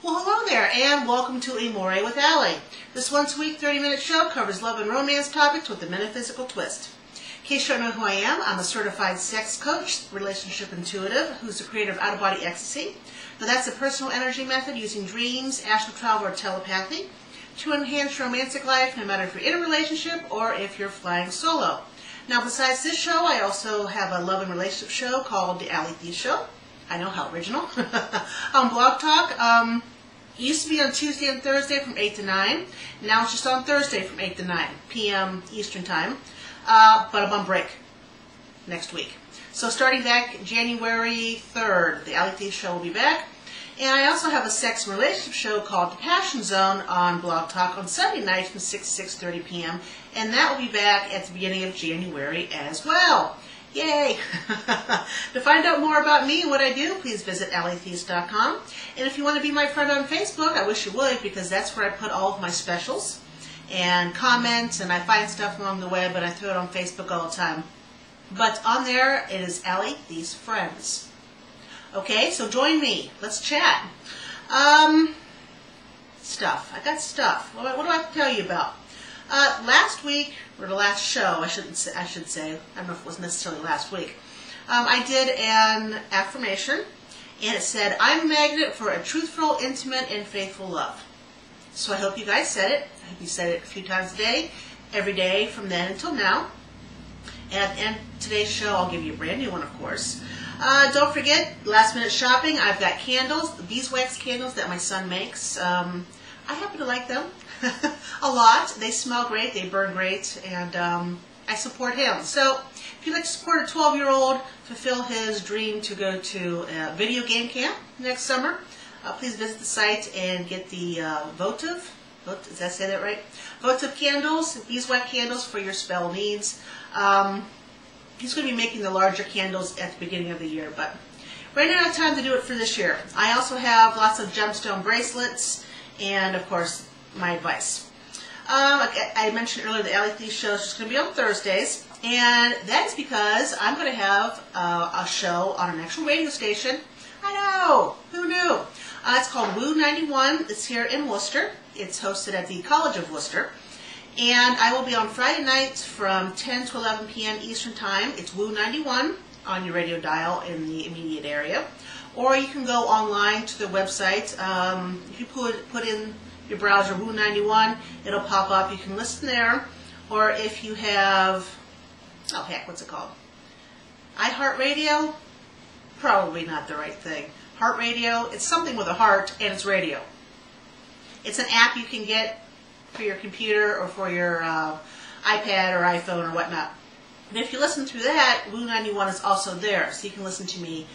Well, hello there, and welcome to Amore with Allie. This once-a-week 30-minute show covers love and romance topics with a metaphysical twist. In case you don't know who I am, I'm a certified sex coach, relationship intuitive, who's the creator of Out-of-Body Ecstasy. Now, that's a personal energy method using dreams, astral travel, or telepathy to enhance your romantic life, no matter if you're in a relationship or if you're flying solo. Now, besides this show, I also have a love and relationship show called The Allie Show. I know, how original. On Blog Talk. It used to be on Tuesday and Thursday from 8 to 9. Now it's just on Thursday from 8 to 9 p.m. Eastern Time. But I'm on break next week. So starting back January 3rd, The Allie Show will be back. And I also have a sex and relationship show called The Passion Zone on Blog Talk on Sunday nights from 6 to 6:30 p.m. And that will be back at the beginning of January as well. Yay! To find out more about me and what I do, please visit alliethies.com. And if you want to be my friend on Facebook, I wish you would, because that's where I put all of my specials and comments, and I find stuff along the way, but I throw it on Facebook all the time. But on there, it is Allie These Friends. Okay, so join me. Let's chat. Stuff. I got stuff. What do I have to tell you about? Last week, or the last show, I should say, I don't know if it was necessarily last week, I did an affirmation, and it said, I'm a magnet for a truthful, intimate, and faithful love. So I hope you guys said it. I hope you said it a few times a day, every day from then until now. And today's show, I'll give you a brand new one, of course. Don't forget, last minute shopping. I've got candles, beeswax candles that my son makes. I happen to like them a lot. They smell great, they burn great, and I support him. So if you'd like to support a 12-year-old, fulfill his dream to go to a video game camp next summer, please visit the site and get the votive, does that say that right? Votive candles, beeswax candles for your spell needs. He's going to be making the larger candles at the beginning of the year, but right now I have time to do it for this year. I also have lots of gemstone bracelets and, of course, my advice. I mentioned earlier the Allie show is just going to be on Thursdays, and that's because I'm going to have a show on an actual radio station. I know! Who knew? It's called Woo 91. It's here in Worcester. It's hosted at the College of Worcester. And I will be on Friday nights from 10 to 11 p.m. Eastern Time. It's Woo 91 on your radio dial in the immediate area. Or you can go online to the website. If you put in your browser Woo 91, it'll pop up. You can listen there. Or if you have, oh heck, what's it called? iHeartRadio? Probably not the right thing. Heart Radio, it's something with a heart, and it's radio. It's an app you can get for your computer or for your iPad or iPhone or whatnot. And if you listen through that, Woo 91 is also there, so you can listen to me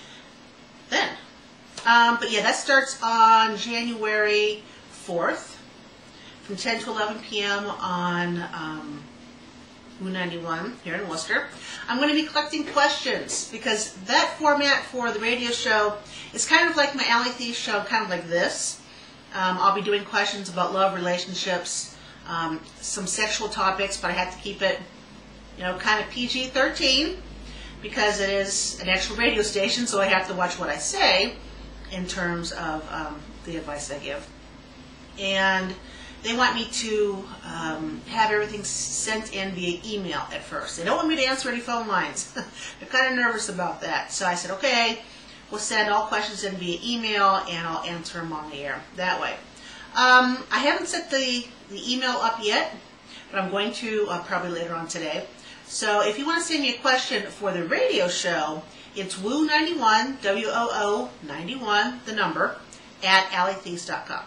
then. But yeah, that starts on January 4th from 10 to 11 p.m. on Woo 91 here in Worcester. I'm going to be collecting questions because that format for the radio show is kind of like my Allie Thieves show, kind of like this. I'll be doing questions about love, relationships, some sexual topics, but I have to keep it, kind of PG-13 because it is an actual radio station, so I have to watch what I say in terms of the advice I give. And they want me to have everything sent in via email at first. They don't want me to answer any phone lines. They're kind of nervous about that. So I said, okay, we'll send all questions in via email, and I'll answer them on the air that way. I haven't set the email up yet, but I'm going to probably later on today. So if you want to send me a question for the radio show, it's Woo91, W-O-O 91, the number, at alliethies.com.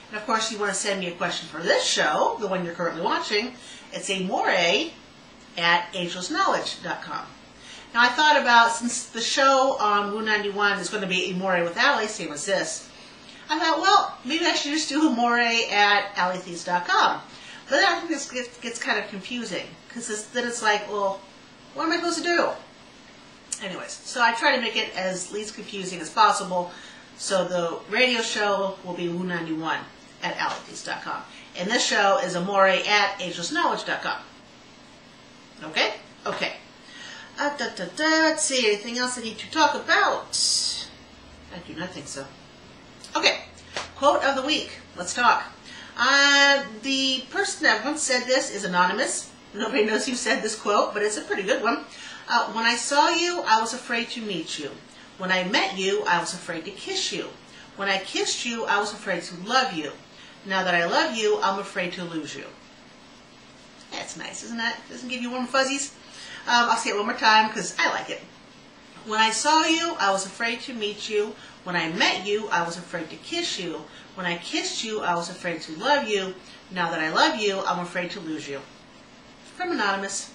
And of course, you want to send me a question for this show, the one you're currently watching, it's Amore at angelsknowledge.com. Now I thought about, since the show on Woo 91 is going to be Amore with Allie, same as this, I thought, well, maybe I should just do Amore at alliethies.com. But then I think this gets kind of confusing, because then it's like, well, what am I supposed to do? Anyways, so I try to make it as least confusing as possible. So the radio show will be Woo 91 at alliethies.com. And this show is Amore at angelsknowledge.com. Okay? Okay. Let's see, anything else I need to talk about? I do not think so. Okay, quote of the week. Let's talk. The person that once said this is anonymous. Nobody knows who said this quote, but it's a pretty good one. When I saw you, I was afraid to meet you. When I met you, I was afraid to kiss you. When I kissed you, I was afraid to love you. Now that I love you, I'm afraid to lose you. That's nice, isn't that? Doesn't give you warm fuzzies? I'll say it one more time because I like it. When I saw you, I was afraid to meet you. When I met you, I was afraid to kiss you. When I kissed you, I was afraid to love you. Now that I love you, I'm afraid to lose you. From Anonymous.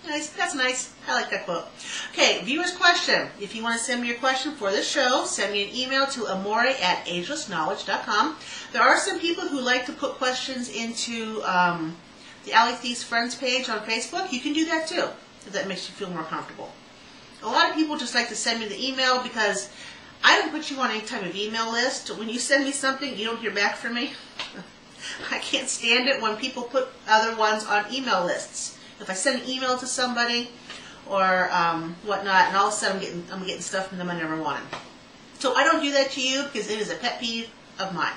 Nice. That's nice. I like that quote. Okay, viewer's question. If you want to send me your question for this show, send me an email to amore@agelessknowledge.com. There are some people who like to put questions into the Allie Thief's Friends page on Facebook. You can do that too, if that makes you feel more comfortable. A lot of people just like to send me the email because I don't put you on any type of email list. When you send me something, you don't hear back from me. I can't stand it when people put other ones on email lists. If I send an email to somebody or whatnot, and all of a sudden I'm getting stuff from them I never wanted. So I don't do that to you because it is a pet peeve of mine.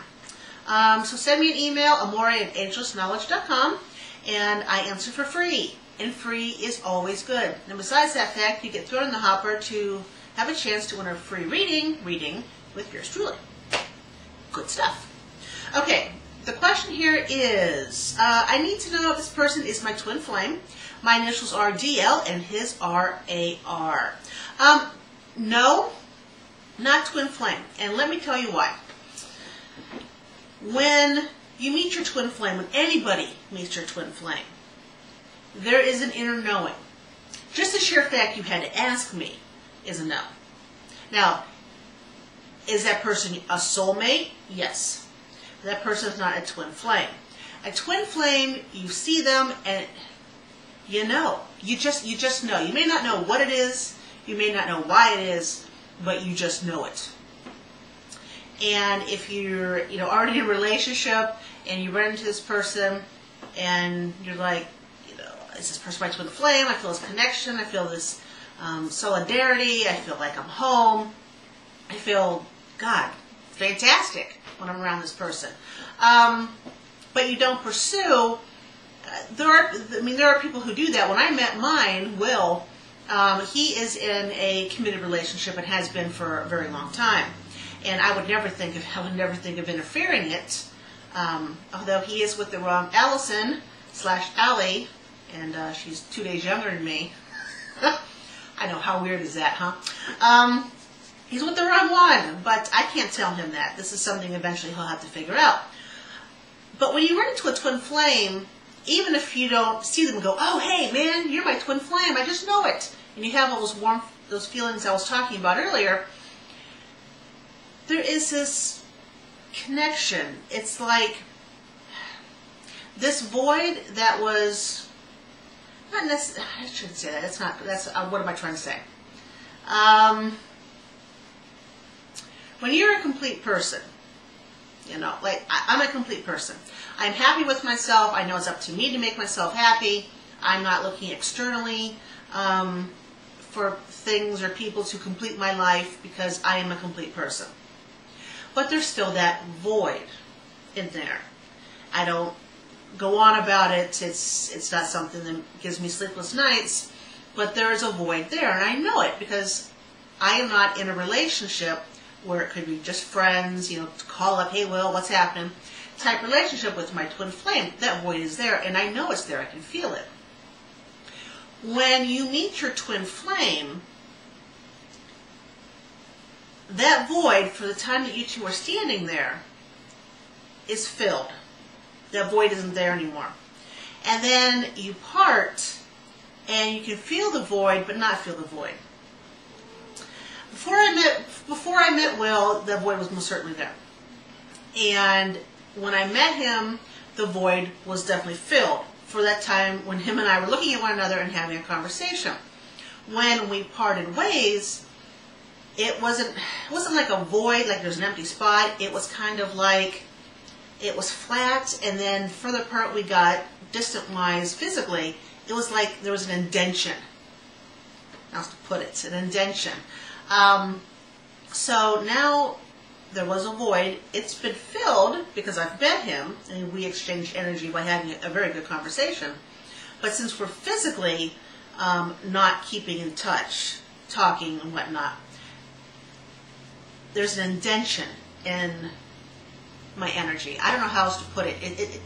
So send me an email, amore@agelessknowledge.com, and I answer for free. And free is always good. And besides that fact, you get thrown in the hopper to have a chance to win a free reading with yours truly. Good stuff. Okay. The question here is, I need to know if this person is my twin flame. My initials are DL and his are AR. No, not twin flame. And let me tell you why. When you meet your twin flame, when anybody meets your twin flame, there is an inner knowing. Just the sheer fact you had to ask me is a no. Now, is that person a soulmate? Yes. That person is not a twin flame. A twin flame, you see them and you know. You just know. You may not know what it is. You may not know why it is, but you just know it. And if you're already in a relationship and you run into this person and you're like, is this person my twin flame? I feel this connection. I feel this solidarity. I feel like I'm home. I feel, God, fantastic when I'm around this person. But you don't pursue. There are people who do that. When I met mine, Will, he is in a committed relationship and has been for a very long time. And I would never think of interfering it. Although he is with the wrong Allison/Allie, and she's 2 days younger than me. I know, how weird is that, huh? He's with the wrong one, but I can't tell him that. This is something eventually he'll have to figure out. But when you run into a twin flame, even if you don't see them and go, oh, hey, man, you're my twin flame, I just know it, and you have all those feelings I was talking about earlier, there is this connection. It's like this void that was, not necessarily, I shouldn't say that, what am I trying to say? When you're a complete person, like I'm a complete person. I'm happy with myself. I know it's up to me to make myself happy. I'm not looking externally for things or people to complete my life because I am a complete person. But there's still that void in there. I don't go on about it. It's not something that gives me sleepless nights, but there is a void there, and I know it because I am not in a relationship where it could be just friends, to call up, hey, Will, what's happening, type relationship with my twin flame. That void is there, and I know it's there. I can feel it. When you meet your twin flame, that void, for the time that you two are standing there, is filled. That void isn't there anymore. And then you part, and you can feel the void, but not feel the void. Before I met Will, the void was most certainly there. And when I met him, the void was definitely filled for that time when him and I were looking at one another and having a conversation. When we parted ways, it wasn't like a void, like there's an empty spot. It was kind of like it was flat, and then further apart we got, distant-wise, physically, it was like there was an indention. How else to put it? An indention. So now there was a void. It's been filled because I've met him and we exchanged energy by having a very good conversation. But since we're physically not keeping in touch, talking and whatnot, there's an indention in my energy. I don't know how else to put it.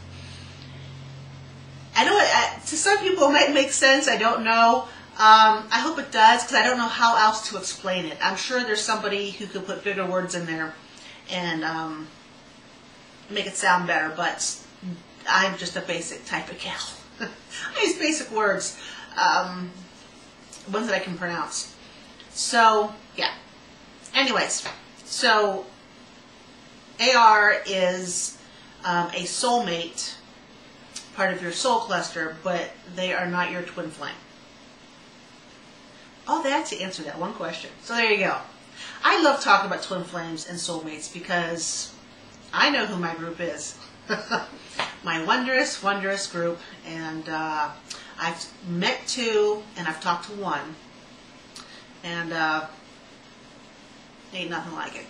I know to some people it might make sense. I don't know. I hope it does, because I don't know how else to explain it. I'm sure there's somebody who could put bigger words in there and make it sound better, but I'm just a basic type of gal. I use basic words, ones that I can pronounce. So, yeah. Anyways, so AR is a soulmate, part of your soul cluster, but they are not your twin flame. All that to answer that one question. So there you go. I love talking about twin flames and soulmates because I know who my group is. My wondrous, wondrous group. And I've met 2 and I've talked to 1. And ain't nothing like it.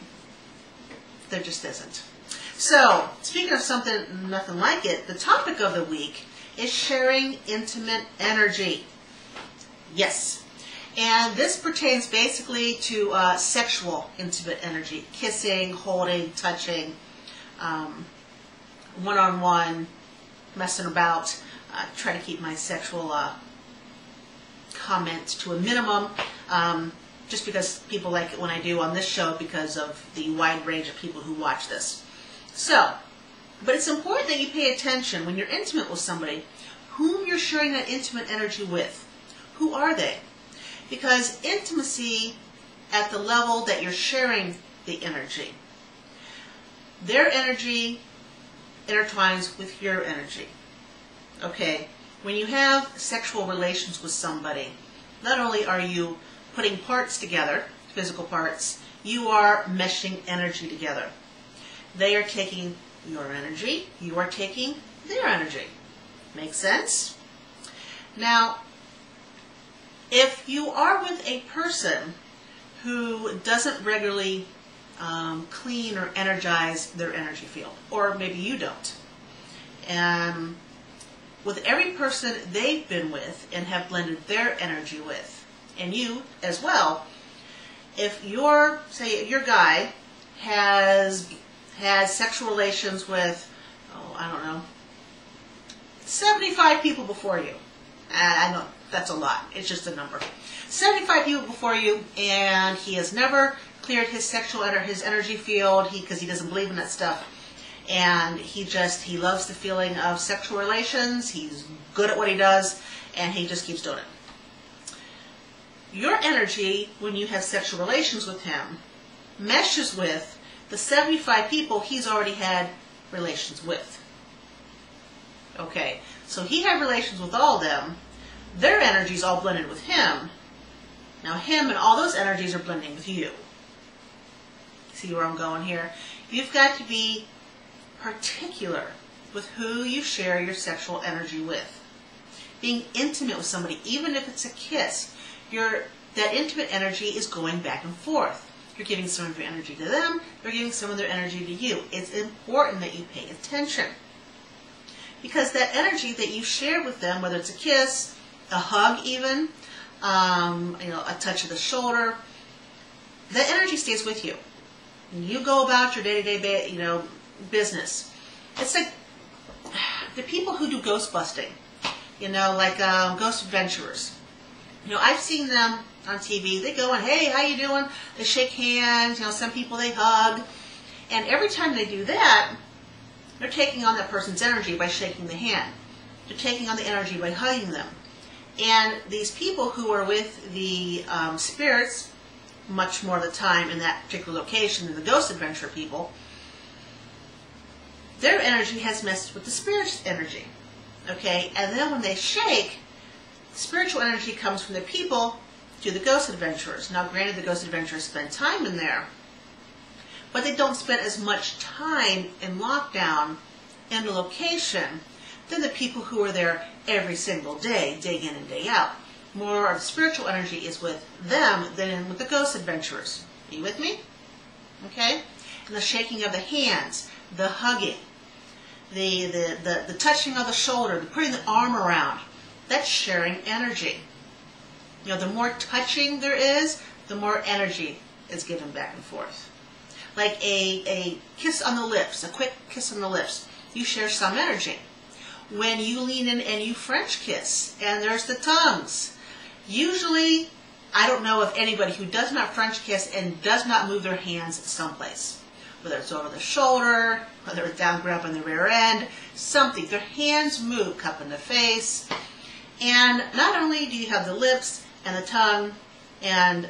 There just isn't. So, speaking of something nothing like it, the topic of the week is sharing intimate energy. Yes. And this pertains basically to sexual intimate energy. Kissing, holding, touching, one-on-one, messing about. Try to keep my sexual comments to a minimum, just because people like it when I do on this show because of the wide range of people who watch this. So, but it's important that you pay attention when you're intimate with somebody, whom you're sharing that intimate energy with. Who are they? Because intimacy at the level that you're sharing the energy, their energy intertwines with your energy. Okay? When you have sexual relations with somebody, not only are you putting parts together, physical parts, you are meshing energy together. They are taking your energy, you are taking their energy. Make sense? Now, if you are with a person who doesn't regularly clean or energize their energy field, or maybe you don't, and with every person they've been with and have blended their energy with, and you as well, if your, say, your guy has had sexual relations with, I don't know, 75 people before you. I know that's a lot. It's just a number. 75 people before you, and he has never cleared his his energy field, because he doesn't believe in that stuff. And he loves the feeling of sexual relations. He's good at what he does, and he just keeps doing it. Your energy, when you have sexual relations with him, meshes with the 75 people he's already had relations with. Okay, so he had relations with all of them. Their energy's all blended with him. Now him and all those energies are blending with you. See where I'm going here? You've got to be particular with who you share your sexual energy with. Being intimate with somebody, even if it's a kiss, that intimate energy is going back and forth. You're giving some of your energy to them, they're giving some of their energy to you. It's important that you pay attention. Because that energy that you share with them, whether it's a kiss, a hug even, a touch of the shoulder, that energy stays with you. You go about your day-to-day, business. It's like the people who do ghost busting, like ghost adventurers. I've seen them on TV. They go and, hey, how you doing? They shake hands. Some people they hug. And every time they do that, they're taking on that person's energy by shaking the hand. They're taking on the energy by hugging them. And these people who are with the spirits, much more of the time in that particular location than the ghost adventure people, their energy has messed with the spirit's energy. Okay? And then when they shake, spiritual energy comes from the people to the ghost adventurers. Now, granted, the ghost adventurers spend time in there, but they don't spend as much time in lockdown in the location than the people who are there every single day, day in and day out. More of the spiritual energy is with them than with the ghost adventurers. Are you with me? Okay? and the shaking of the hands, the hugging, the touching of the shoulder, the putting the arm around. That's sharing energy. You know, the more touching there is, the more energy is given back and forth. Like a kiss on the lips, a quick kiss on the lips. You share some energy. When you lean in and you French kiss, and there's the tongues. Usually, I don't know of anybody who does not French kiss and does not move their hands someplace. Whether it's over the shoulder, whether it's down, grab on the rear end, something. Their hands move, cup in the face. And not only do you have the lips and the tongue and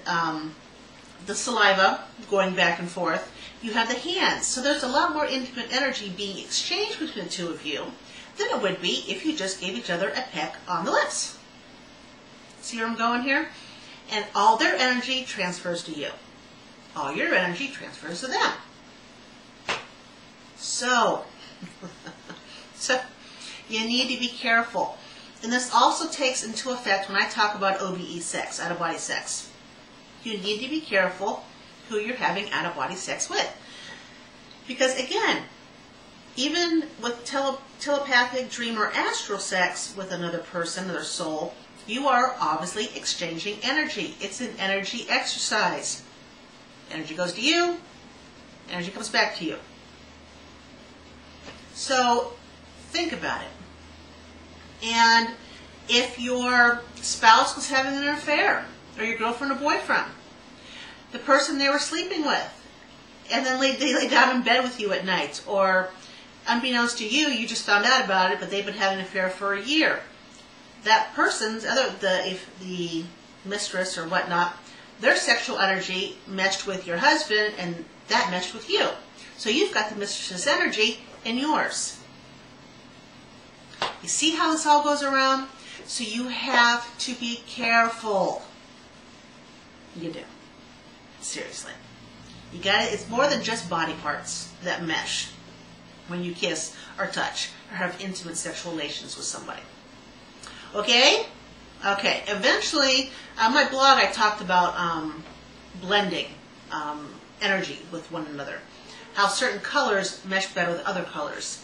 the saliva going back and forth, you have the hands. So there's a lot more intimate energy being exchanged between the two of you than it would be if you just gave each other a peck on the lips. See where I'm going here? And all their energy transfers to you. All your energy transfers to them. So you need to be careful. And this also takes into effect when I talk about OBE sex, out-of-body sex. You need to be careful who you're having out-of-body sex with. Because again, even with telepathic, dream, or astral sex with another person, another soul, you are obviously exchanging energy. It's an energy exercise. Energy goes to you, energy comes back to you. So think about it. And if your spouse was having an affair, or your girlfriend or boyfriend, the person they were sleeping with, and then they lay down in bed with you at night, or unbeknownst to you, you just found out about it, but they've been having an affair for a year. That person's, if the mistress or whatnot, their sexual energy meshed with your husband, and that meshed with you. So you've got the mistress's energy in yours. You see how this all goes around? So you have to be careful. You do. Seriously. You got it. It's more than just body parts that mesh when you kiss or touch or have intimate sexual relations with somebody. Okay? Okay. Eventually, on my blog, I talked about blending energy with one another. How certain colors mesh better with other colors.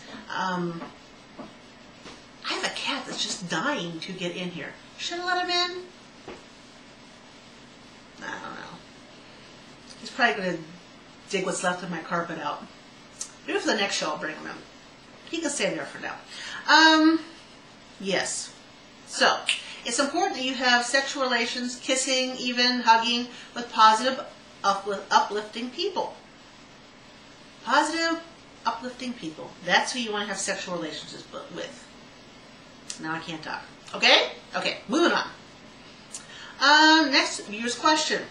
I have a cat that's just dying to get in here. Should I let him in? I don't know. He's probably going to dig what's left of my carpet out. Maybe for the next show I'll bring him in. He can stay there for now. Yes. So, it's important that you have sexual relations, kissing, even hugging, with positive, uplifting people. Positive, uplifting people. That's who you want to have sexual relationships with. Now I can't talk. Okay? Okay, moving on. Next, viewer's question.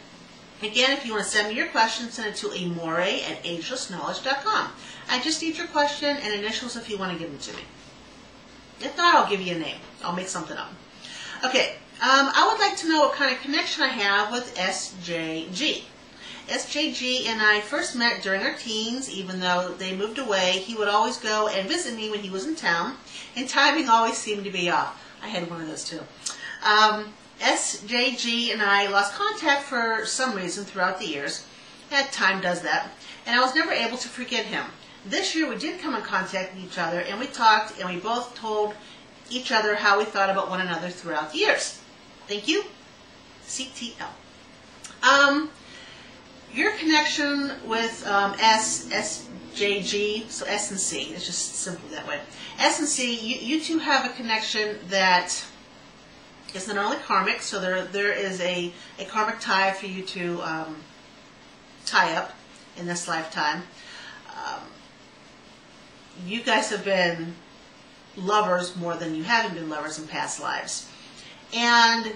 Again, if you want to send me your question, send it to amore@agelessknowledge.com. I just need your question and initials if you want to give them to me. If not, I'll give you a name. I'll make something up. Okay, I would like to know what kind of connection I have with SJG. SJG and I first met during our teens. Even though they moved away, he would always go and visit me when he was in town, and timing always seemed to be off. I had one of those too. SJG and I lost contact for some reason throughout the years, and time does that, and I was never able to forget him. This year we did come in contact with each other, and we talked, and we both told each other how we thought about one another throughout the years. Thank you. CTL. Your connection with SJG, so S and C, it's just simple that way. S and C, you two have a connection that is not only karmic, so there is a karmic tie for you to tie up in this lifetime. You guys have been lovers more than you haven't been lovers in past lives. And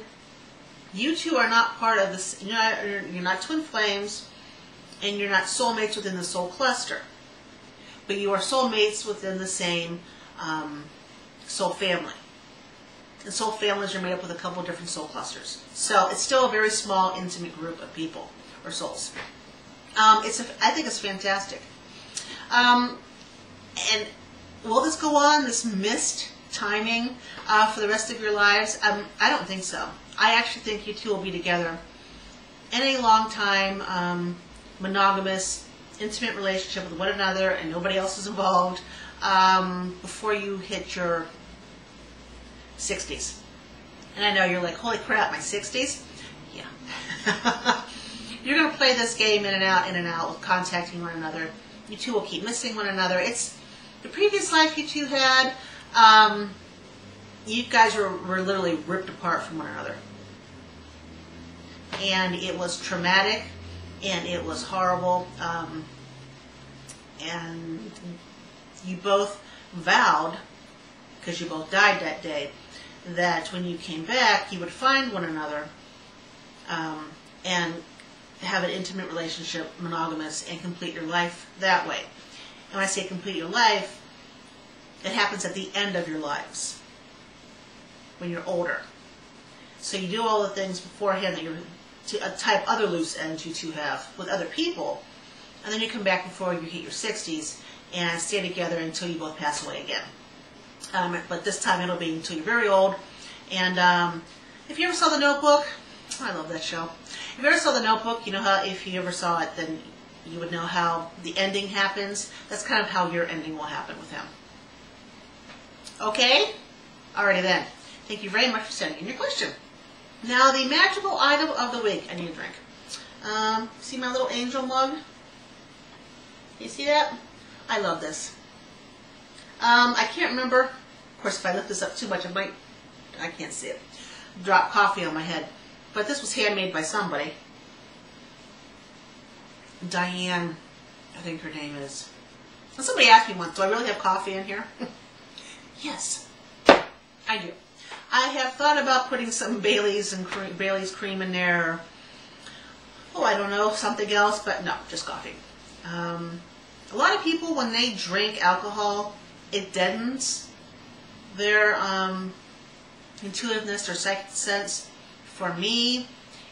you two are not part of this, you're not twin flames, and you're not soulmates within the soul cluster. But you are soulmates within the same soul family. And soul families are made up with a couple of different soul clusters. So it's still a very small, intimate group of people, or souls. I think it's fantastic. And will this go on, this missed timing, for the rest of your lives? I don't think so. I actually think you two will be together in a long time, monogamous, intimate relationship with one another and nobody else is involved before you hit your 60s. And I know you're like, holy crap, my 60s? Yeah. You're going to play this game in and out with contacting one another. You two will keep missing one another. It's the previous life you two had. You guys were literally ripped apart from one another. And it was traumatic, and it was horrible. And you both vowed, because you both died that day, that when you came back, you would find one another and have an intimate relationship, monogamous, and complete your life that way. And when I say complete your life, it happens at the end of your lives, when you're older. So you do all the things beforehand that you're to type other loose ends you two have with other people, and then you come back before you hit your 60s and stay together until you both pass away again. But this time it'll be until you're very old. And if you ever saw The Notebook, I love that show. If you ever saw The Notebook, you know how if you ever saw it, then you would know how the ending happens. That's kind of how your ending will happen with him. Okay? Alrighty then. Thank you very much for sending in your question. Now, the magical item of the week. I need a drink. See my little angel mug? You see that? I love this. I can't remember. Of course, if I lift this up too much, I can't see it, drop coffee on my head. But this was handmade by somebody. Diane, I think her name is. And somebody asked me once, do I really have coffee in here? Yes, I do. I have thought about putting some Bailey's cream in there. Oh, I don't know, something else, but no, just coffee. A lot of people, when they drink alcohol, it deadens their intuitiveness or psychic sense. For me,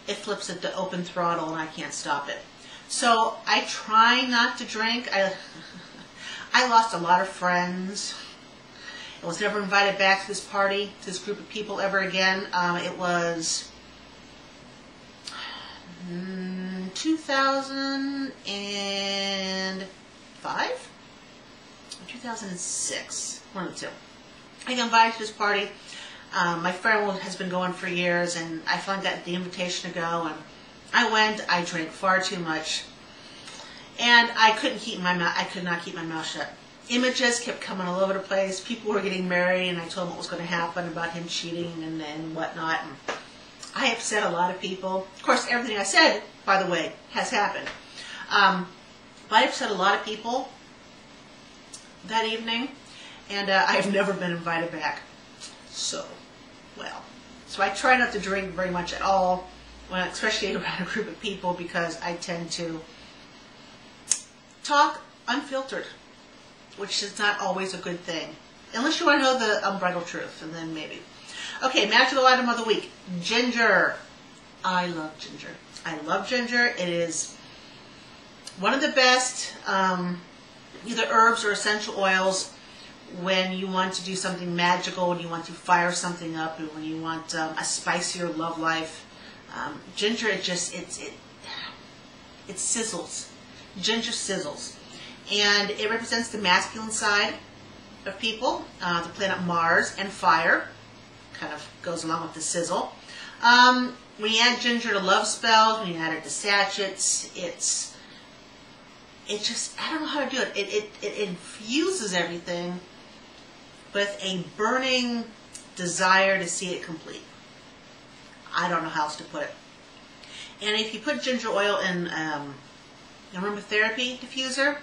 it flips it to open throttle and I can't stop it. So I try not to drink. I lost a lot of friends. I was never invited back to this party, to this group of people ever again. It was 2005? Or 2006? One of the two. I got invited to this party. My friend has been going for years, and I finally got the invitation to go, and I went. I drank far too much, and I couldn't keep my mouth. I could not keep my mouth shut. Images kept coming all over the place. People were getting married, and I told them what was going to happen about him cheating and whatnot. And I upset a lot of people. Of course, everything I said, by the way, has happened. But I upset a lot of people that evening, and I've never been invited back. So I try not to drink very much at all, especially around a group of people, because I tend to talk unfiltered, which is not always a good thing. Unless you want to know the unbridled truth, and then maybe. Okay, magical item of the week. Ginger. I love ginger. I love ginger. It is one of the best either herbs or essential oils when you want to do something magical, when you want to fire something up, and when you want a spicier love life. Ginger, it sizzles. Ginger sizzles. And it represents the masculine side of people, the planet Mars, and fire. Kind of goes along with the sizzle. When you add ginger to love spells, when you add it to sachets, it just, I don't know how to do it. It infuses everything with a burning desire to see it complete. I don't know how else to put it. And if you put ginger oil in aromatherapy diffuser,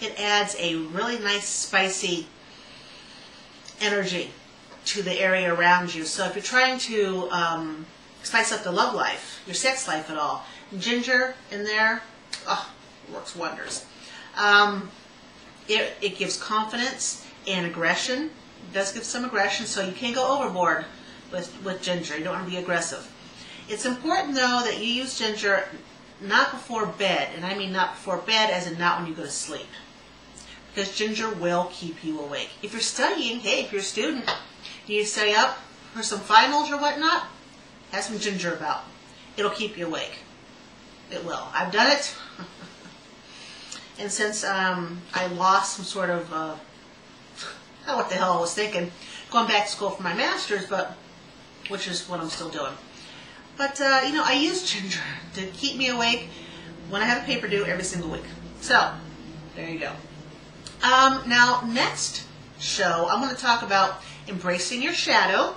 it adds a really nice spicy energy to the area around you. So if you're trying to spice up the love life, your sex life at all, ginger in there, works wonders. It gives confidence and aggression. It does give some aggression, so you can't go overboard with ginger. You don't want to be aggressive. It's important, though, that you use ginger not before bed, and I mean not before bed as in not when you go to sleep, because ginger will keep you awake. If you're studying, hey, if you're a student, you need to stay up for some finals or whatnot, have some ginger about. It'll keep you awake. It will. I've done it. And since I lost some sort of, I don't know what the hell I was thinking, going back to school for my master's, but which is what I'm still doing. But, I use ginger to keep me awake when I have a paper due every single week. So, there you go. Now, next show, I'm going to talk about embracing your shadow,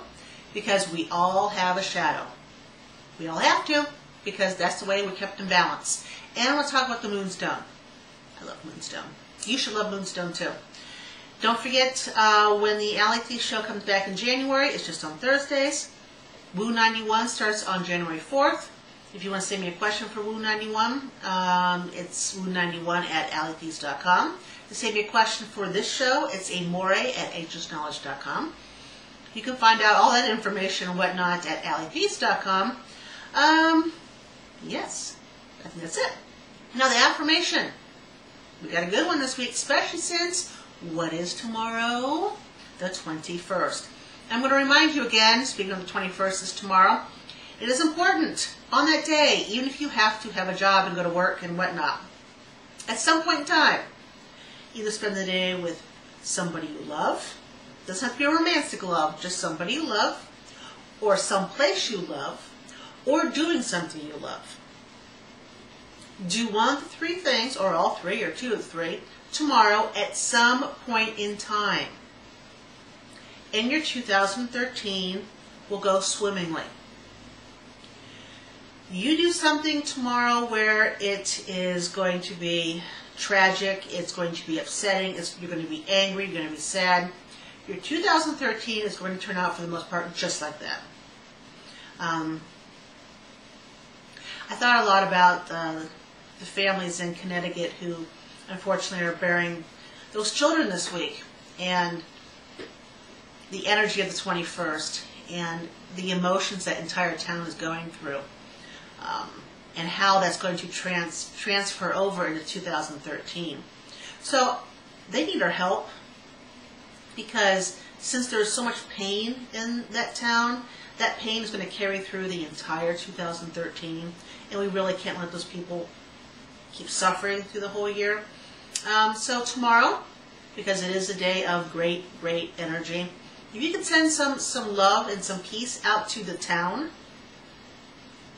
because we all have a shadow. We all have to, because that's the way we're kept in balance. And I'm going to talk about the moonstone. I love moonstone. You should love moonstone too. Don't forget, when the Allie show comes back in January, it's just on Thursdays. Woo 91 starts on January 4th. If you want to send me a question for Woo 91, it's woo91@alliepeace.com. To send me a question for this show, it's Amore@angelsknowledge.com. You can find out all that information and whatnot at alliepeace.com. Yes, I think that's it. Now the affirmation. We got a good one this week, especially since, what is tomorrow? The 21st. I'm going to remind you again, speaking of the 21st is tomorrow, it is important on that day, even if you have to have a job and go to work and whatnot, at some point in time, either spend the day with somebody you love, doesn't have to be a romantic love, just somebody you love, or someplace you love, or doing something you love. Do one of the three things, or all three, or two of the three, tomorrow at some point in time. And your 2013 will go swimmingly. You do something tomorrow where it is going to be tragic, it's going to be upsetting, you're going to be angry, you're going to be sad. Your 2013 is going to turn out, for the most part, just like that. I thought a lot about the families in Connecticut who, unfortunately, are bearing those children this week, and the energy of the 21st, and the emotions that entire town is going through, and how that's going to transfer over into 2013. So they need our help, because since there's so much pain in that town, that pain is going to carry through the entire 2013, and we really can't let those people keep suffering through the whole year. So tomorrow, because it is a day of great, great energy, if you can send some love and some peace out to the town,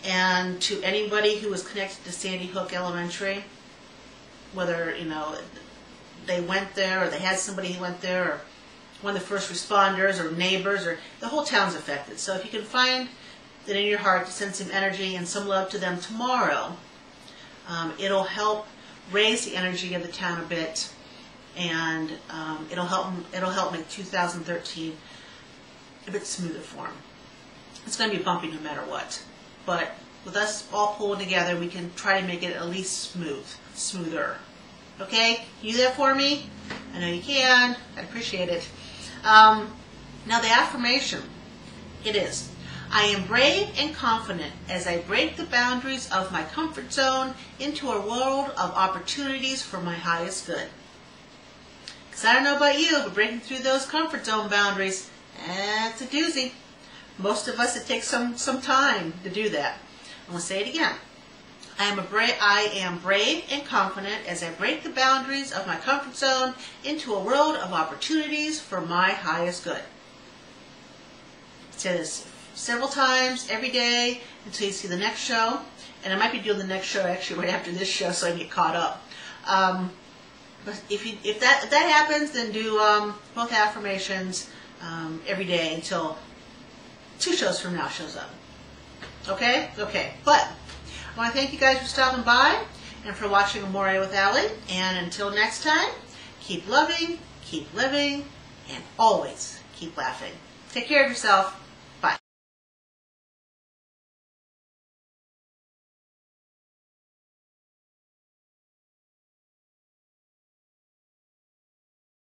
and to anybody who was connected to Sandy Hook Elementary, whether, they went there, or they had somebody who went there, or one of the first responders, or neighbors, or the whole town's affected. So if you can find it in your heart to send some energy and some love to them tomorrow, it'll help raise the energy of the town a bit, and it'll help make 2013 a bit smoother for them. It's going to be bumpy no matter what, but with us all pulling together, we can try to make it at least smoother. Okay? Can you do that for me? I know you can. I appreciate it. Now the affirmation. It is, I am brave and confident as I break the boundaries of my comfort zone into a world of opportunities for my highest good. Because I don't know about you, but breaking through those comfort zone boundaries, it's a doozy. Most of us, it takes some time to do that. I'm going to say it again. I am brave and confident as I break the boundaries of my comfort zone into a world of opportunities for my highest good. Say this several times every day until you see the next show. And I might be doing the next show actually right after this show, so I can get caught up. But if that happens, then do both affirmations every day until 2 shows from now shows up. Okay? Okay. But I want to thank you guys for stopping by and for watching Amore with Allie. And until next time, keep loving, keep living, and always keep laughing. Take care of yourself.